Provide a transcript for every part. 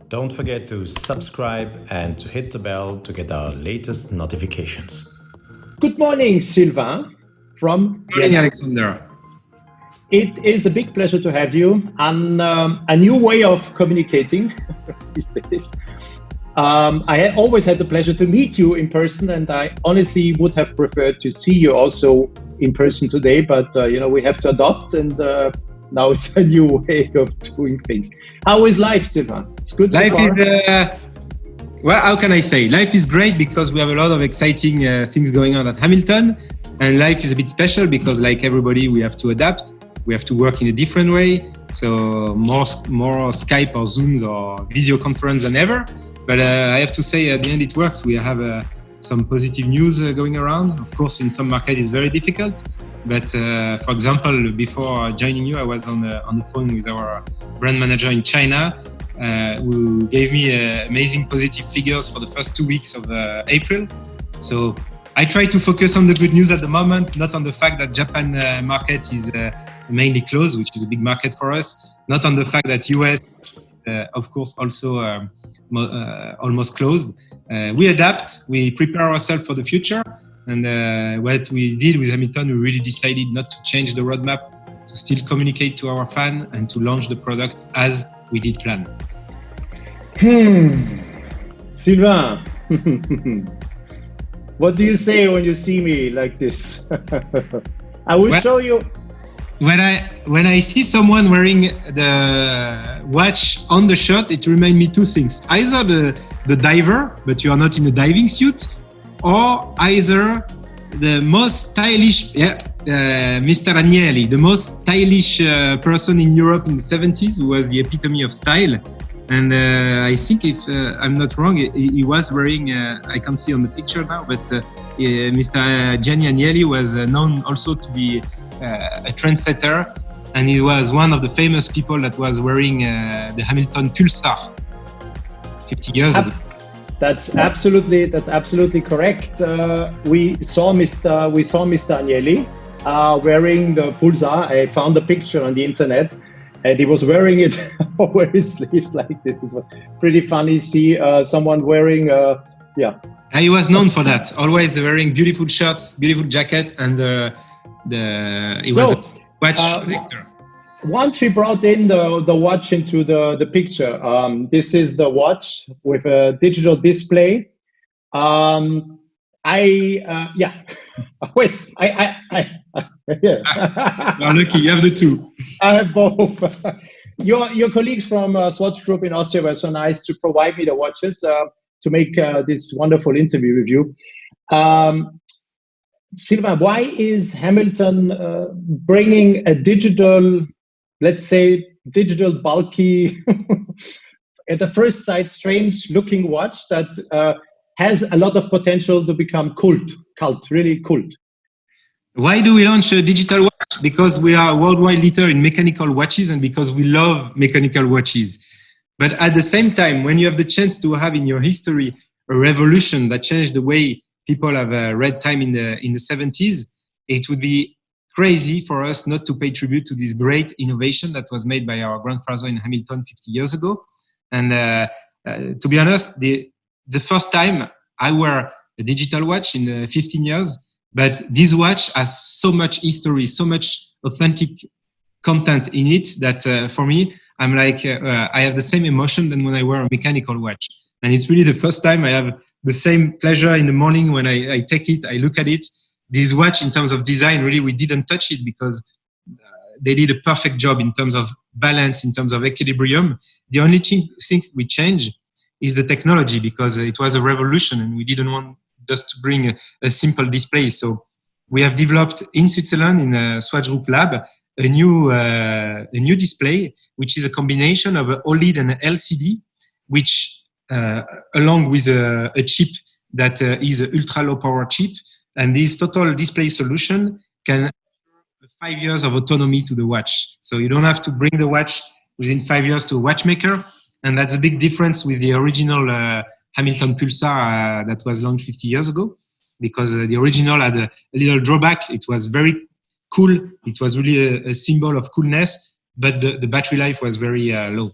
Don't forget to subscribe and to hit the bell to get our latest notifications. Good morning, Sylvain from Good morning, Alexander. It is a big pleasure to have you on a new way of communicating these days. I always had the pleasure to meet you in person, and I honestly would have preferred to see you also in person today, but we have to adopt, and now it's a new way of doing things. How is life, Sylvain? It's good so far? Well, how can I say? Life is great because we have a lot of exciting things going on at Hamilton, and life is a bit special because, like everybody, we have to adapt. We have to work in a different way, so more Skype or Zooms or video conference than ever. But I have to say, at the end, it works. We have some positive news going around. Of course, in some markets, it's very difficult. But for example, before joining you, I was on the phone with our brand manager in China, who gave me amazing positive figures for the first 2 weeks of April. So I try to focus on the good news at the moment, not on the fact that Japan market is mainly closed, which is a big market for us, not on the fact that US, of course, also almost closed. We adapt, we prepare ourselves for the future. And what we did with Hamilton, we really decided not to change the roadmap, to still communicate to our fan and to launch the product as we did plan. Sylvain, what do you say when you see me like this? I will show you. When I see someone wearing the watch on the shot, it reminds me two things. Either the diver, but you are not in a diving suit, or either the most stylish, Mr. Agnelli, the most stylish person in Europe in the 70s, who was the epitome of style. And I think, if I'm not wrong, he was wearing, I can't see on the picture now, but Mr. Gianni Agnelli was known also to be a trendsetter, and he was one of the famous people that was wearing the Hamilton Pulsar 50 years ago. That's absolutely correct. We saw Mr. Agnelli wearing the Pulsar. I found a picture on the internet, and he was wearing it over his sleeves like this. It was pretty funny to see someone wearing, He was known for that, always wearing beautiful shirts, beautiful jacket, and he was a watch collector. Once we brought in the watch into the picture, this is the watch with a digital display. Wait, You're lucky, you have the two. I have both. Your colleagues from Swatch Group in Austria were so nice to provide me the watches to make this wonderful interview with you. Sylvain, why is Hamilton bringing a digital, let's say, digital bulky, at the first sight, strange looking watch that has a lot of potential to become really cult? Why do we launch a digital watch? Because we are a worldwide leader in mechanical watches and because we love mechanical watches. But at the same time, when you have the chance to have in your history a revolution that changed the way people have read time in the 70s, it would be crazy for us not to pay tribute to this great innovation that was made by our grandfather in Hamilton 50 years ago. And to be honest, the first time I wear a digital watch in 15 years, but this watch has so much history, so much authentic content in it that for me, I'm like, I have the same emotion than when I wear a mechanical watch. And it's really the first time I have the same pleasure in the morning when I take it, I look at it. This watch, in terms of design, really, we didn't touch it because they did a perfect job in terms of balance, in terms of equilibrium. The only thing we changed is the technology because it was a revolution and we didn't want just to bring a simple display. So we have developed in Switzerland, in a Swatch Group lab, a new display, which is a combination of an OLED and an LCD, which along with a chip that is an ultra low power chip. And this total display solution can offer 5 years of autonomy to the watch. So you don't have to bring the watch within 5 years to a watchmaker. And that's a big difference with the original Hamilton Pulsar that was launched 50 years ago, because the original had a little drawback. It was very cool. It was really a symbol of coolness, but the battery life was very low.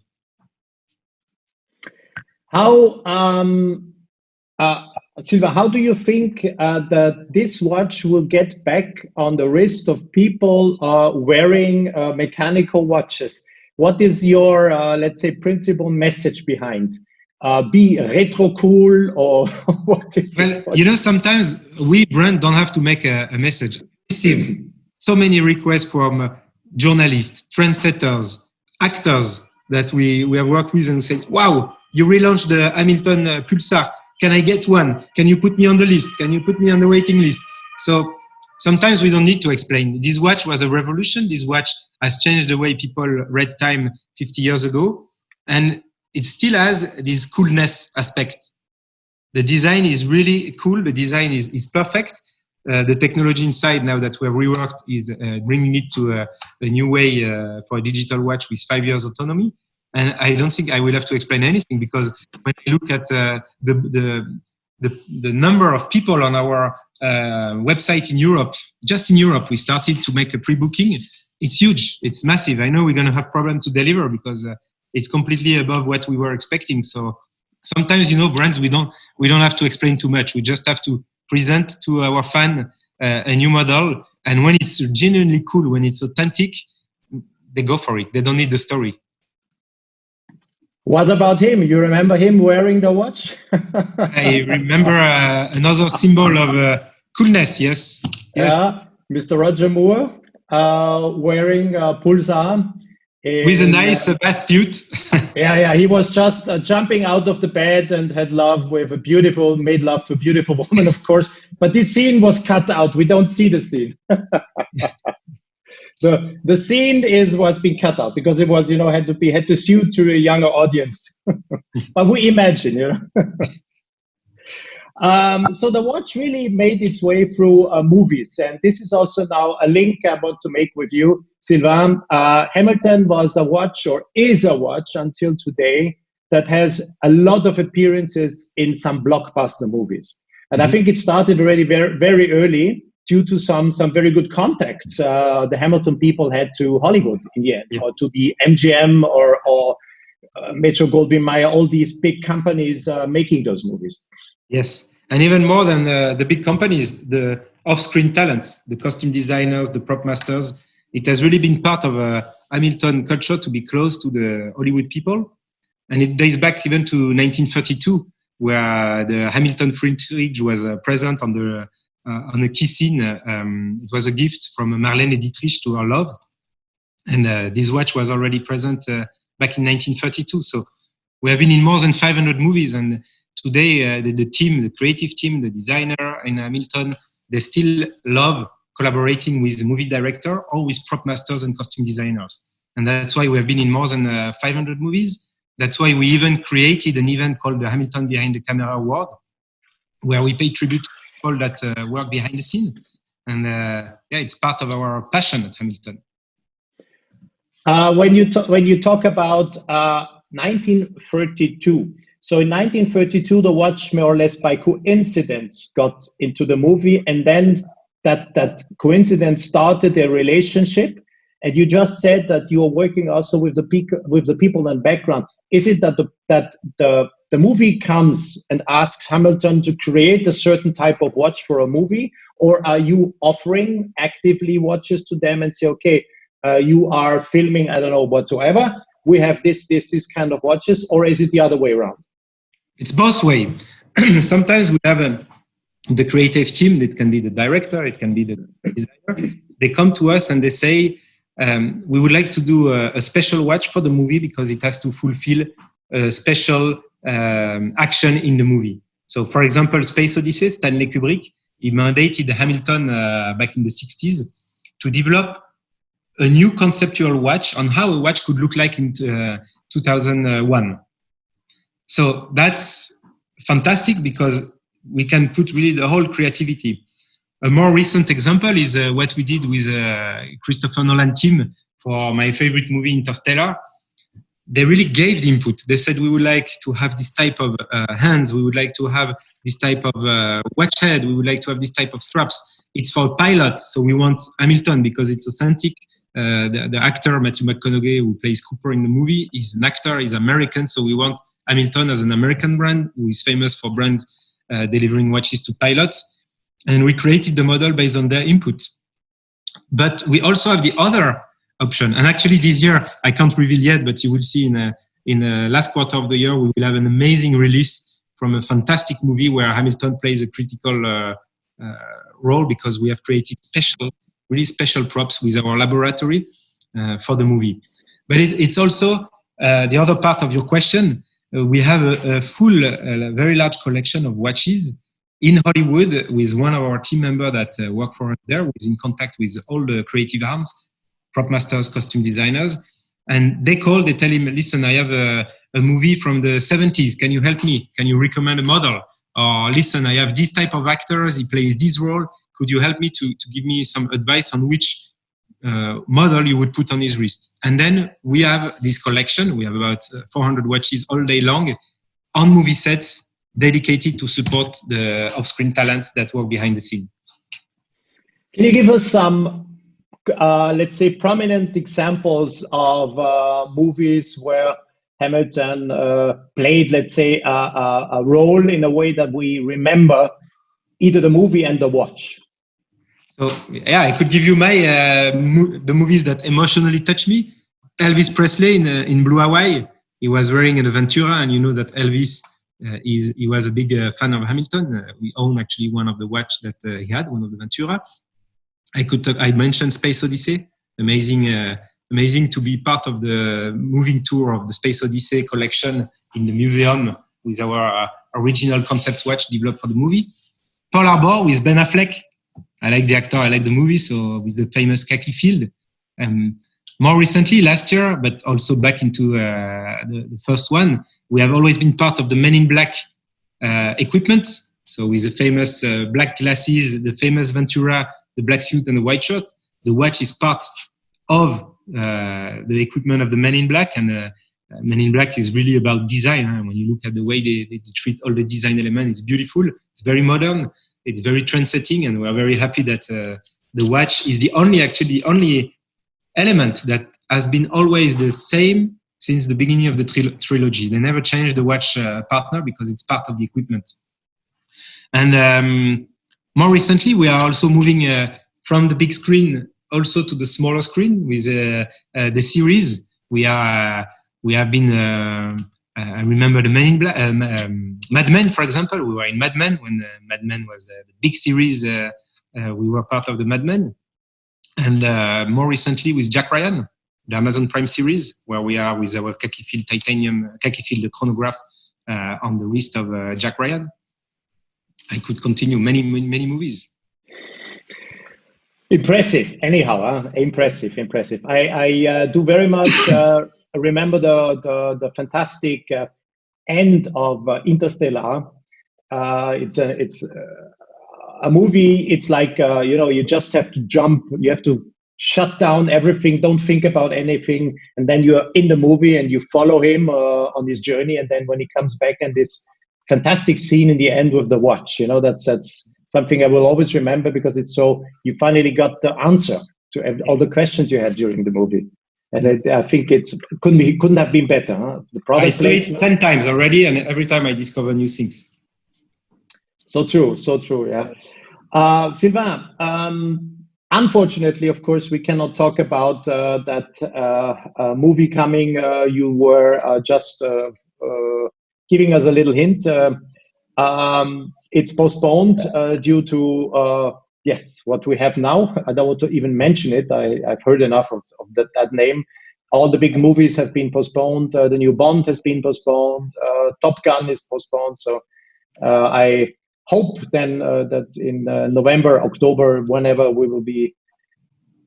How, Sylvain, how do you think that this watch will get back on the wrist of people wearing mechanical watches? What is your, let's say, principal message behind? Be retro cool, or what is it? Well, you know, sometimes we brand don't have to make a message. We receive so many requests from journalists, trendsetters, actors that we have worked with, and we say, wow, you relaunched the Hamilton Pulsar. Can I get one? Can you put me on the list? Can you put me on the waiting list? So sometimes we don't need to explain. This watch was a revolution. This watch has changed the way people read time 50 years ago. And it still has this coolness aspect. The design is really cool. The design is perfect. The technology inside, now that we have reworked, is bringing it to a new way for a digital watch with 5 years autonomy. And I don't think I will have to explain anything, because when I look at the number of people on our website in Europe, just in Europe, we started to make a pre-booking. It's huge. It's massive. I know we're going to have problem to deliver because it's completely above what we were expecting. So sometimes, you know, brands, we don't have to explain too much. We just have to present to our fan a new model. And when it's genuinely cool, when it's authentic, they go for it. They don't need the story. What about him? You remember him wearing the watch? I remember another symbol of coolness, yes. Yeah, Mr. Roger Moore wearing a Pulsar. With a nice bath suit. Yeah, he was just jumping out of the bed and had love with made love to a beautiful woman, of course. But this scene was cut out. We don't see the scene. The scene was being cut out because it was, had to suit to a younger audience. But we imagine, So the watch really made its way through movies, and this is also now a link I want to make with you, Sylvain. Hamilton was a watch, or is a watch until today, that has a lot of appearances in some blockbuster movies. And I think it started already very, very early, due to some very good contacts the Hamilton people had to Hollywood in the end, or to the MGM or Metro Goldwyn Mayer, all these big companies making those movies. Yes, and even more than the big companies, the off-screen talents, the costume designers, the prop masters, it has really been part of a Hamilton culture to be close to the Hollywood people. And it dates back even to 1932, where the Hamilton fridge was present on a key scene. It was a gift from Marlène and Dietrich to her love. And this watch was already present back in 1932. So we have been in more than 500 movies. And today, the team, the creative team, the designer in Hamilton, they still love collaborating with the movie director or with prop masters and costume designers. And that's why we have been in more than 500 movies. That's why we even created an event called the Hamilton Behind the Camera Award, where we pay tribute to people that work behind the scene. And it's part of our passion at Hamilton. When you talk about 1932, so in 1932, the watch more or less by coincidence got into the movie, and then that coincidence started a relationship. And you just said that you are working also with the people in background. Is it that the movie comes and asks Hamilton to create a certain type of watch for a movie, or are you offering actively watches to them and say, okay, you are filming, I don't know, whatsoever, we have this kind of watches, or is it the other way around? It's both ways. Sometimes we have the creative team, that can be the director, it can be the designer. They come to us and they say, we would like to do a special watch for the movie because it has to fulfill a special action in the movie. So, for example, Space Odyssey, Stanley Kubrick, he mandated Hamilton back in the 60s to develop a new conceptual watch on how a watch could look like in 2001. So that's fantastic because we can put really the whole creativity. A more recent example is what we did with Christopher Nolan team for my favorite movie, Interstellar. They really gave the input. They said, we would like to have this type of hands. We would like to have this type of watch head. We would like to have this type of straps. It's for pilots. So we want Hamilton because it's authentic. The actor, Matthew McConaughey, who plays Cooper in the movie, is an actor, he's American. So we want Hamilton as an American brand who is famous for brands delivering watches to pilots. And we created the model based on their input. But we also have the other option. And actually this year, I can't reveal yet, but you will see in the last quarter of the year, we will have an amazing release from a fantastic movie where Hamilton plays a critical role, because we have created really special props with our laboratory for the movie. But it's also the other part of your question. We have a full, very large collection of watches in Hollywood with one of our team members that work for us there, who is in contact with all the creative arms, prop masters, costume designers. And they tell him, listen, I have a movie from the 70s. Can you help me? Can you recommend a model? Or listen, I have this type of actors. He plays this role. Could you help me to give me some advice on which model you would put on his wrist? And then we have this collection. We have about 400 watches all day long on movie sets dedicated to support the off-screen talents that work behind the scene. Can you give us some, let's say, prominent examples of movies where Hamilton played, let's say, a role in a way that we remember either the movie and the watch? So, yeah, I could give you the movies that emotionally touch me. Elvis Presley in Blue Hawaii. He was wearing an Aventura, and you know that Elvis, he was a big fan of Hamilton. We own actually one of the watch that he had, one of the Ventura. I mentioned Space Odyssey. Amazing to be part of the moving tour of the Space Odyssey collection in the museum with our original concept watch developed for the movie. Pearl Harbor with Ben Affleck. I like the actor, I like the movie, so with the famous khaki field. More recently, last year, but also back into the first one, we have always been part of the Men in Black equipment. So with the famous black glasses, the famous Ventura, the black suit and the white shirt, the watch is part of the equipment of the Men in Black. And Men in Black is really about design. Huh? When you look at the way they treat all the design elements, it's beautiful. It's very modern. It's very trend-setting, and we are very happy that the watch is the only element that has been always the same since the beginning of the trilogy. They never changed the watch partner because it's part of the equipment. And more recently, we are also moving from the big screen also to the smaller screen with the series. We have been. I remember the Men in Black, Mad Men, for example. We were in Mad Men when Mad Men was the big series. We were part of the Mad Men. And more recently with Jack Ryan, the Amazon Prime series, where we are with our khaki field the chronograph on the wrist of Jack Ryan. I could continue many movies. Impressive, anyhow. Impressive. I do very much remember the fantastic end of Interstellar. It's a movie. It's like you just have to jump. You have to shut down everything. Don't think about anything, and then you're in the movie and you follow him on this journey. And then when he comes back, and this fantastic scene in the end with the watch. That's something I will always remember, because it's so, you finally got the answer to all the questions you had during the movie. And I think couldn't have been better. Huh? The product I saw it 10 times already, and every time I discover new things. So true, yeah. Sylvain, unfortunately, of course, we cannot talk about that movie coming. You were just giving us a little hint. It's postponed due to what we have now. I don't want to even mention it. I've heard enough of that name. All the big movies have been postponed. The new Bond has been postponed. Top Gun is postponed. So I hope then that in November, October, whenever, we will be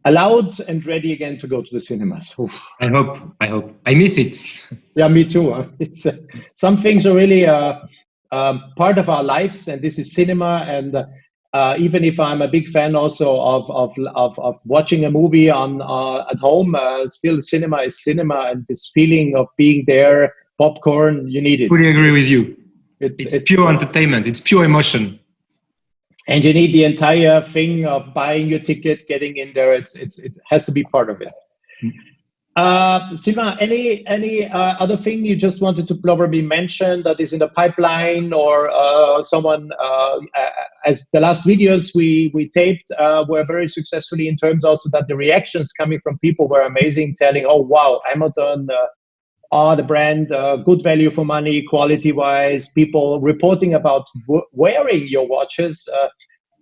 allowed and ready again to go to the cinemas. Oof. I hope. I miss it. Yeah, me too. Huh? It's some things are really part of our lives, and this is cinema. And even if I'm a big fan also of watching a movie at home, still cinema is cinema, and this feeling of being there, popcorn, you need it. Fully agree with you. It's pure entertainment. It's pure emotion. And you need the entire thing of buying your ticket, getting in there. It has to be part of it. Sylvain, any other thing you just wanted to probably mention that is in the pipeline, or someone, as the last videos we taped were very successfully in terms also that the reactions coming from people were amazing, telling, oh wow, Hamilton, the brand, good value for money, quality-wise, people reporting about wearing your watches.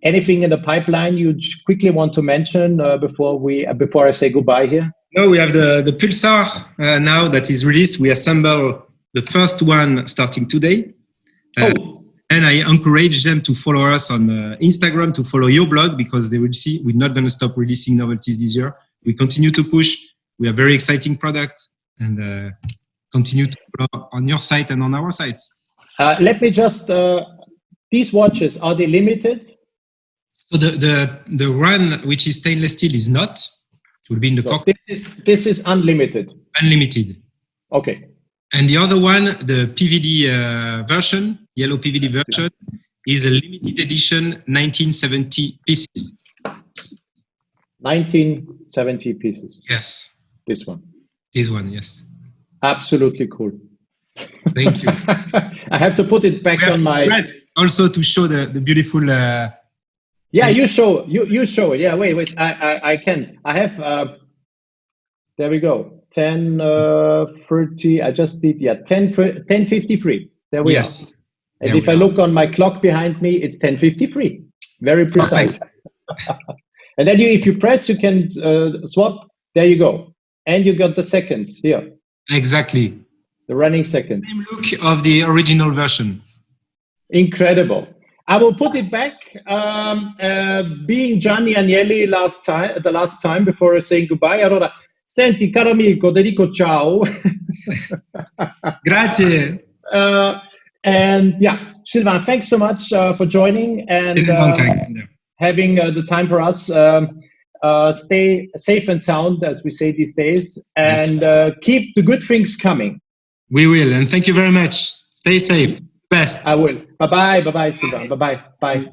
Anything in the pipeline you quickly want to mention before I say goodbye here? No, we have the Pulsar now that is released. We assemble the first one starting today. And I encourage them to follow us on Instagram, to follow your blog, because they will see we're not going to stop releasing novelties this year. We continue to push. We have very exciting products, and continue to follow on your site and on our site. Let me just, these watches, are they limited? So the one which is stainless steel is not. It will be in the cockpit. This is unlimited. Unlimited. Okay. And the other one, the PVD version, yellow PVD version, is a limited edition 1970 pieces. 1970 pieces. Yes. This one. This one, yes. Absolutely cool. Thank you. I have to put it back on my... Press also to show the beautiful... Yeah, you show it. Yeah, wait. I can. I have. There we go. 10:30. I just did. Yeah, 10:53. There we are. And if I look on my clock behind me, it's 10:53. Very precise. And then if you press, you can swap. There you go. And you got the seconds here. Exactly. The running seconds. Same look of the original version. Incredible. I will put it back. Being Gianni Agnelli the last time before saying goodbye. Allora, senti, caro amico, ti dico ciao. Grazie. And yeah, Sylvain, thanks so much for joining and having the time for us. Stay safe and sound, as we say these days, and keep the good things coming. We will, and thank you very much. Stay safe. Best. I will. Bye-bye. Bye-bye, Sylvain. Bye-bye. Bye.